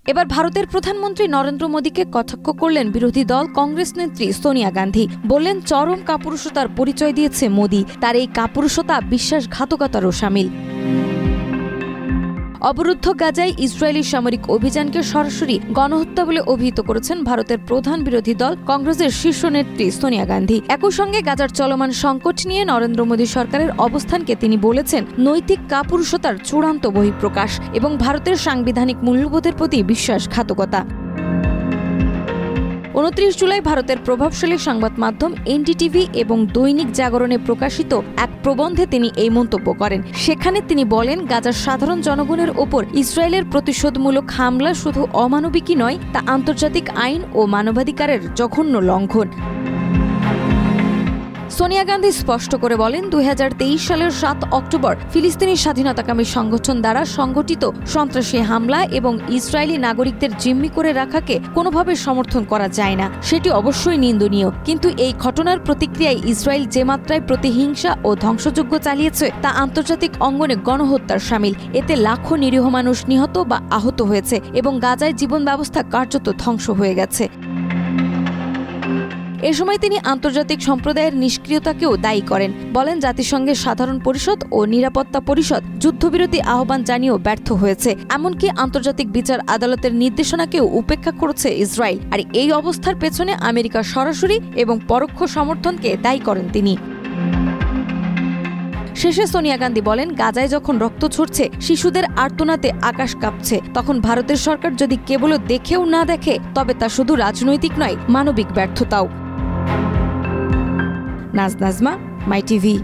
এবার ভারতের প্রধানমন্ত্রী নরেন্দ্র মোদীকে কটাক্ষ করলেন বিরোধী দল কংগ্রেস নেত্রী সোনিয়া গান্ধী। বললেন, চরম কাপুরুষতার পরিচয় দিয়েছে মোদী, তার এই কাপুরুষতা বিশ্বাসঘাতকতারও শামিল। অবরুদ্ধ গাজায় ইসরায়েলি সামরিক অভিযানকে সরাসরি গণহত্যা বলে অভিহিত করেছেন ভারতের প্রধান বিরোধী দল কংগ্রেসের শীর্ষ নেত্রী সোনিয়া গান্ধী। একই সঙ্গে গাজার চলমান সংকট নিয়ে নরেন্দ্র মোদী সরকারের অবস্থানকে তিনি বলেছেন নৈতিক কাপুরুষতার চূড়ান্ত বহিঃপ্রকাশ এবং ভারতের সাংবিধানিক মূল্যবোধের প্রতি বিশ্বাসঘাতকতা। 29 জুলাই ভারতের প্রভাবশালী সংবাদ মাধ্যম এনডিটিভি এবং দৈনিক জাগরণে প্রকাশিত এক প্রবন্ধে তিনি এই মন্তব্য করেন। সেখানে তিনি বলেন, গাজার সাধারণ জনগণের ওপর ইসরায়েলের প্রতিশোধমূলক হামলা শুধু অমানবিকই নয়, তা আন্তর্জাতিক আইন ও মানবাধিকারের জঘন্য লঙ্ঘন। সোনিয়া গান্ধী স্পষ্ট করে বলেন, 2023 সালের 7 অক্টোবর ফিলিস্তিনি স্বাধীনতাকামী সংগঠন দ্বারা সংগঠিত সন্ত্রাসী হামলা এবং ইসরায়েলি নাগরিকদের জিম্মি করে রাখাকে কোনোভাবে সমর্থন করা যায় না। সেটি অবশ্যই নিন্দনীয়, কিন্তু এই ঘটনার প্রতিক্রিয়ায় ইসরায়েল যে মাত্রায় প্রতিহিংসা ও ধ্বংসযজ্ঞ চালিয়েছে তা আন্তর্জাতিক অঙ্গনে গণহত্যার শামিল। এতে লাখো নিরীহ মানুষ নিহত বা আহত হয়েছে এবং গাজায় জীবন ব্যবস্থা কার্যত ধ্বংস হয়ে গেছে। এ সময় তিনি আন্তর্জাতিক সম্প্রদায়ের নিষ্ক্রিয়তাকেও দায়ী করেন। বলেন, জাতিসংঘের সাধারণ পরিষদ ও নিরাপত্তা পরিষদ যুদ্ধবিরতি আহ্বান জানিয়েও ব্যর্থ হয়েছে। এমনকি আন্তর্জাতিক বিচার আদালতের নির্দেশনাকেও উপেক্ষা করেছে ইসরায়েল। আর এই অবস্থার পেছনে আমেরিকার সরাসরি এবং পরোক্ষ সমর্থনকে দায়ী করেন তিনি। শেষে সোনিয়া গান্ধী বলেন, গাজায় যখন রক্ত ঝরছে, শিশুদের আর্তনাদে আকাশ কাঁপছে, তখন ভারতের সরকার যদি কেবল দেখেও না দেখে, তবে তা শুধু রাজনৈতিক নয়, মানবিক ব্যর্থতাও। নাজমা, মাই টিভি।